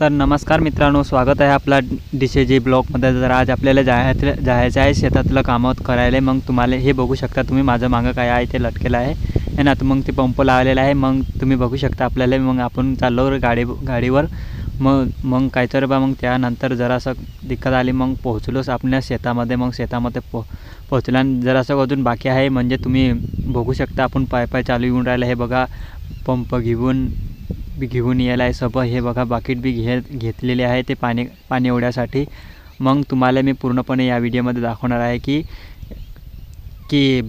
तर नमस्कार मित्रांनो, स्वागत आहे आपला DCG ब्लॉगमध्ये. तर आज आपल्याला जायचं आहे शेतातलं कामं करायला. मग तुम्हाला हे बघू शकता तुम्ही, माझं मागं काय आहे ते लटकेलं आहे ना. तर मग ते पंप लावलेला आहे. मग तुम्ही बघू शकता आपल्याला. मग आपण चाललो गाडीवर. मग काहीतरी मग त्यानंतर जरासं दिक्कत आली. मग पोहोचलोच आपल्या शेतामध्ये. मग शेतामध्ये पोहोचल्या जरासं अजून बाकी आहे. म्हणजे तुम्ही बघू शकता आपण पाय चालू येऊन राहिलं. हे बघा, पंप घेऊन यायला आहे सब. हे बघा, बाकीट बी घेतलेले आहे ते पाणी ओढ्यासाठी. मग तुम्हाला मी पूर्णपणे या व्हिडिओमध्ये दाखवणार आहे की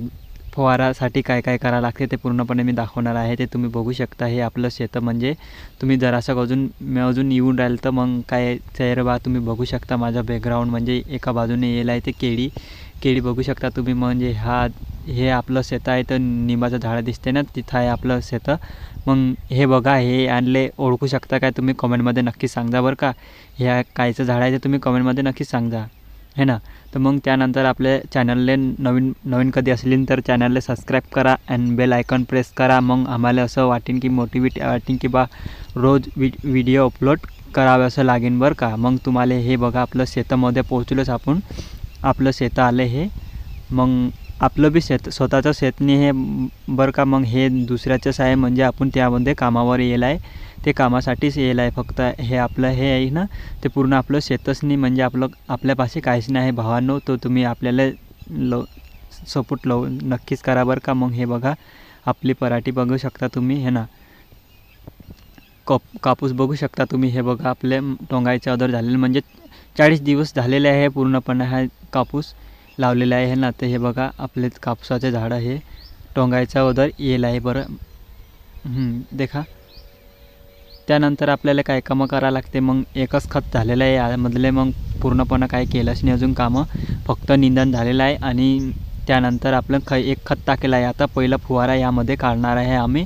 फवारासाठी काय काय करावं लागते ते पूर्णपणे मी दाखवणार आहे. ते तुम्ही बघू शकता. हे आपलं शेत म्हणजे तुम्ही जरासं अजून येऊन राहिलं तर मग काय चेहरा बा तुम्ही बघू शकता. माझा बॅकग्राऊंड म्हणजे एका बाजूने येईल आहे ते केळी बघू शकता तुम्ही. म्हणजे हे आपलं शेत आहे. तर निंबाचं झाड दिसते ना, तिथं आहे आपलं शेत. मग हे बघा, हे आणले ओळखू शकता काय तुम्ही? कमेंटमध्ये नक्की सांगा बरं का. ह्या कायचं झाड आहे ते तुम्ही कमेंटमध्ये नक्की सांगा, है ना. तर मग त्यानंतर आपल्या चॅनलले नवीन कधी असतील तर चॅनलला सबस्क्राईब करा आणि बेल आयकॉन प्रेस करा. मग आम्हाला असं वाटेन की मोटिवेट वाटेन की बा रोज व्हिडिओ अपलोड करावे असं लागेल बरं का. मग तुम्हाला हे बघा, आपलं शेतामध्ये पोहोचलोच आपण. आपलं शेत आलं हे. मग आपलं बी स्वतःचं शेत नाही हे बरं का. मग हे दुसऱ्याचंच आहे. म्हणजे आपण त्यामध्ये कामावर येलं आहे, ते कामासाठीच येलं आहे फक्त. हे आपलं हे आहे ना, ते पूर्ण आपलं शेतच नाही. म्हणजे आपल्यापाशी काहीच नाही आहे भावांनो. तो तुम्ही आपल्याला सपोर्ट नक्कीच करा बरं का. मग हे बघा, आपली पराठी बघू शकता तुम्ही, हे ना. कापूस बघू शकता तुम्ही. हे बघा, आपले टोंगायच्या अगोदर झालेले म्हणजे 40 दिवस झालेले आहे पूर्णपणे हा कापूस लावलेला आहे ना. तर हे बघा, आपले कापसाचे झाडं हे टोंगायच्या अगोदर येईल आहे बरं. देखा. त्यानंतर आपल्याला काय कामं करावं लागते. मग एकच खत झालेलं आहे यामधले. मग पूर्णपणे काय केलंच नाही अजून कामं, फक्त निंदण झालेलं आहे. आणि त्यानंतर आपलं एक खत टाकेलं आहे. आता पहिला फुवारा यामध्ये काढणार आहे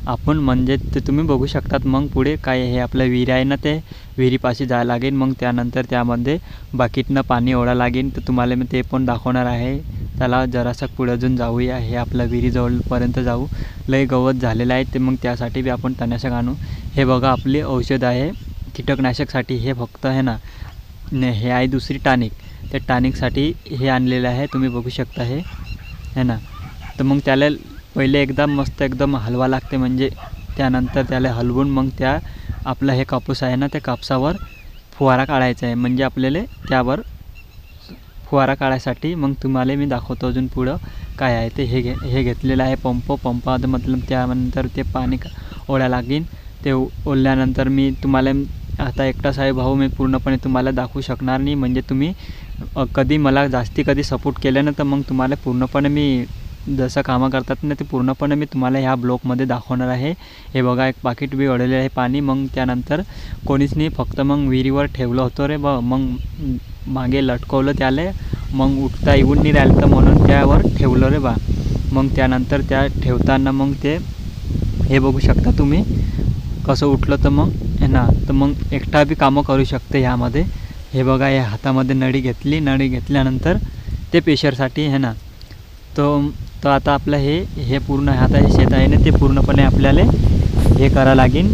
आपण. म्हणजे ते तुम्ही बघू शकतात. मग पुढे काय, हे आपलं विहीर आहे ना, ते विहिरीपाशी जायला लागेल. मग त्यानंतर त्यामध्ये बाकीतनं पाणी ओढा लागेल. तर तुम्हाला मी ते पण दाखवणार आहे. त्याला जरासं पुढे अजून जाऊया. हे आपलं विहिरीजवळपर्यंत जाऊ. लय गवत झालेलं आहे ते. मग त्यासाठी बी आपण तणनाशक आणू. हे बघा, आपली औषध आहे कीटकनाशकसाठी. हे फक्त आहे ना, हे आहे दुसरी टॉनिक. त्या टॉनिकसाठी हे आणलेलं आहे. तुम्ही बघू शकता हे, है ना. तर मग त्याला पहिले मस्त एकदम हलवा लागते. म्हणजे त्यानंतर त्याला हलवून मग आपलं हे कापूस आहे ना, त्या कापसावर फुवारा काढायचा आहे. म्हणजे आपल्याला त्यावर फुवारा काढायसाठी मग तुम्हाला मी दाखवतो अजून पुढं काय आहे ते. हे घेतलेलं आहे पंपात. मतलब त्यानंतर ते पाणी ओढा लागेल. ते ओढल्यानंतर मी तुम्हाला आता एकटाच आहे भाऊ, मी पूर्णपणे तुम्हाला दाखवू शकणार नाही. म्हणजे तुम्ही कधी मला कधी सपोर्ट केलं ना, तर मग तुम्हाला पूर्णपणे मी जसं कामं करतात ना, ते पूर्णपणे मी तुम्हाला ह्या ब्लॉगमध्ये दाखवणार आहे. हे बघा, एक पाकिट बी ओढलेलं आहे पाणी. मग त्यानंतर कोणीच नाही, फक्त मग विहिरीवर ठेवलं होतं रे मग मागे लटकवलं त्याला. मग उठता येऊन नाही राहिलं तर म्हणून त्यावर ठेवलं रे बा. मग त्यानंतर त्या ठेवताना मग ते हे बघू शकता तुम्ही कसं उठलं. तर मग आहे ना, तर मग एकटा बी कामं करू शकते ह्यामध्ये. हे बघा, या हातामध्ये नळी घेतल्यानंतर ते प्रेशरसाठी आहे ना. तर आता आपलं हे पूर्ण आता हे शेत आहे ना, ते पूर्णपणे आपल्याला हे करावं लागेल.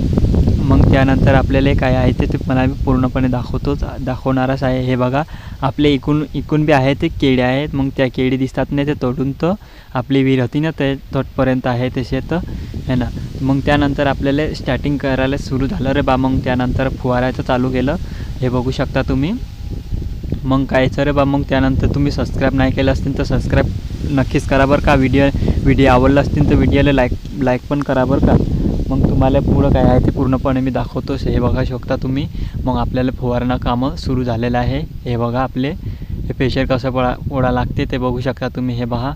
मग त्यानंतर आपल्याला काय आहे ते मला पूर्णपणे दाखवणारच आहे. हे बघा, आपले इकून बी आहे ते केळी आहेत. मग त्या केळी दिसतात नाही, ते तोडून तर आपली विहीर होती ना, ते तोटपर्यंत आहे ते शेत, है ना. मग त्यानंतर आपल्याला स्टार्टिंग करायला सुरू झालं रे बा. मग त्यानंतर फुवारायचं चालू केलं. हे बघू शकता तुम्ही. मग कायचं रे बा. मग त्यानंतर तुम्ही सबस्क्राईब नाही केलं असतील तर सबस्क्राईब नक्कीच करा बरं का. व्हिडिओ आवडला असतील तर व्हिडिओला लाईक पण करा बरं का. मग तुम्हाला पुढं काय आहे ते पूर्णपणे मी दाखवतोच. हे बघा शकता तुम्ही. मग आपल्याला फुवारणं कामं सुरू झालेलं आहे. हे बघा, आपले हे प्रेशर कसं ओढा लागते ते बघू शकता तुम्ही. हे बघा,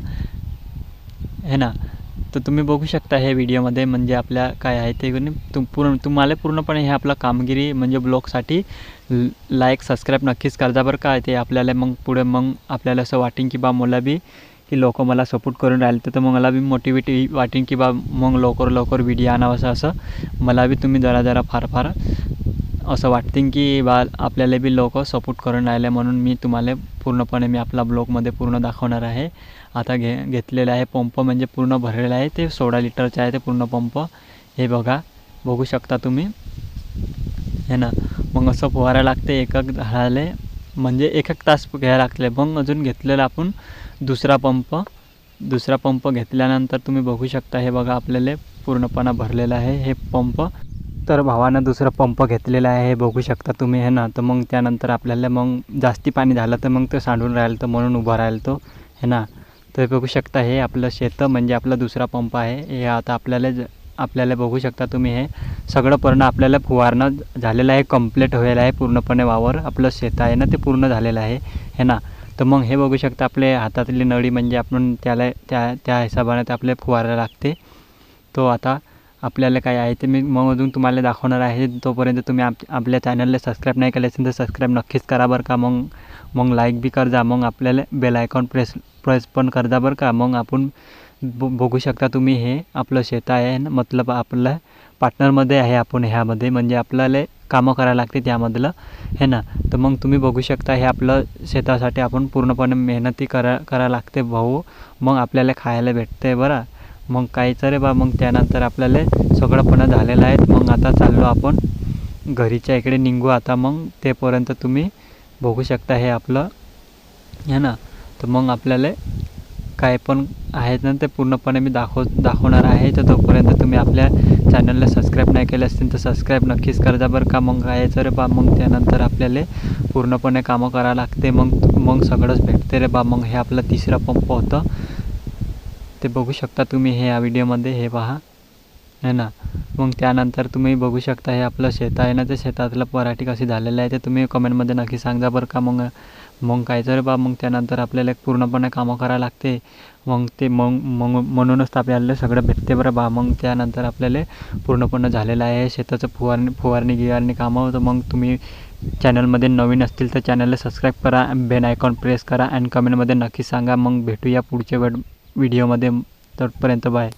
है ना. तर तुम्ही बघू शकता हे व्हिडिओमध्ये. म्हणजे आपल्या काय आहे ते तुम्हाला पूर्णपणे हे आपलं कामगिरी म्हणजे ब्लॉगसाठी लाईक सबस्क्राईब नक्कीच करजा बरं का. ते आपल्याला मग पुढे मग आपल्याला असं वाटेन की बा मला बी की लोक मला सपोर्ट करून राहिले, तर मला बी मोटिवेट वाटेन की बा मग लवकर व्हिडिओ आणावं असं मला बी तुम्ही जरा फार असं वाटते की बा आपल्याला बी लोक सपोर्ट करून राहिले. म्हणून मी तुम्हाला पूर्णपणे मी आपला ब्लॉगमध्ये पूर्ण दाखवणार आहे. आता घेतलेलं आहे पंप, म्हणजे पूर्ण भरलेलं आहे ते 16 लिटरचं आहे ते पूर्ण पंप. हे बघू शकता तुम्ही, है ना. मग मग असं फवारायला लागते एक एक झाडाले, म्हणजे 1-1 तास घ्यायला लागते. मग अजून घेतलेला आपण दुसरा पंप घेतल्यानंतर तुम्ही बघू शकता, हे बघा आपल्याला पूर्णपणे भरलेला आहे हे पंप. तर भावानं दुसरा पंप घेतलेला आहे, हे बघू शकता तुम्ही आहे ना. तर मग त्यानंतर आपल्याला मग जास्ती पाणी झालं तर मग ते सांडून राहिलं, तर म्हणून उभं राहिलं तो आहे ना. तर बघू शकता हे आपलं शेत म्हणजे आपला दुसरा पंप आहे. हे आता आपल्याला बघू शकता तुम्ही, हे सगळं पूर्ण आपल्याला फुवारणं झालेलं आहे, कंप्लीट व्हायला आहे पूर्णपणे. वावर आपलं शेत आहे ना ते पूर्ण झालेलं आहे ना. तर मग हे बघू शकता आपले हातातली नळी म्हणजे आपण त्याला त्या हिशोबाने ते आपले फुवारायला लागते. तो आता आपल्याला काय आहे ते मी मग अजून तुम्हाला दाखवणार आहे. तोपर्यंत तुम्ही आपल्या चॅनलला सबस्क्राईब नाही केलं असेल तर सबस्क्राईब नक्कीच करा बरं का. मग लाईक बी कर जा, मग आपल्याला बेल आयकॉन प्रेस पण कर जा बरं का. मग आपण बघू शकता तुम्ही, हे आपलं शेत आहे ना, मतलब आपलं पार्टनरमध्ये आहे आपण ह्यामध्ये, म्हणजे आपल्याला कामं करायला लागते त्यामधलं आहे ना. तर मग तुम्ही बघू शकता हे आपलं शेतासाठी आपण पूर्णपणे मेहनती करा लागते भाऊ. मग आपल्याला खायला भेटते बरं. मग काहीच रे बा. मग त्यानंतर आपल्याला सगळं पण झालेलं आहे. मग आता चाललो आपण घरीच्या इकडे निघू आता. मग तेपर्यंत तुम्ही बघू शकता हे आपलं आहे ना. तर मग आपल्याला काय पण आहेत ना ते पूर्णपणे मी दाखवणार आहे. तर तोपर्यंत तुम्ही आपल्या चॅनलला सबस्क्राईब नाही केलं असतील तर सबस्क्राईब नक्कीच करा बरं का. मग काय रे बा. मग त्यानंतर आपल्याला पूर्णपणे कामं करावं लागते. मग सगळंच भेटते रे बा. मग हे आपलं तिसरा पंप होतं, ते बघू शकता तुम्ही हे या व्हिडिओमध्ये, हे पहा आहे ना. मग त्यानंतर तुम्ही बघू शकता हे आपलं शेत आहे ना, ते शेतातलं पराठी कशी झालेलं आहे ते तुम्ही कमेंटमध्ये नक्की सांगा बरं का. मग काय रे बा. मग त्यानंतर आपल्याला पूर्णपणे कामं करावं लागते. म्हणूनच आपल्याला सगळं भेटते बरं बा. मग त्यानंतर आपल्याला पूर्णपणे झालेलं आहे शेताचं फुवारणी कामं. तर मग तुम्ही चॅनलमध्ये नवीन असतील तर चॅनलला सबस्क्राईब करा, बेल आयकॉन प्रेस करा आणि कमेंटमध्ये नक्की सांगा. मग भेटूया पुढच्या व्हिडिओमध्ये. तोपर्यंत बाय.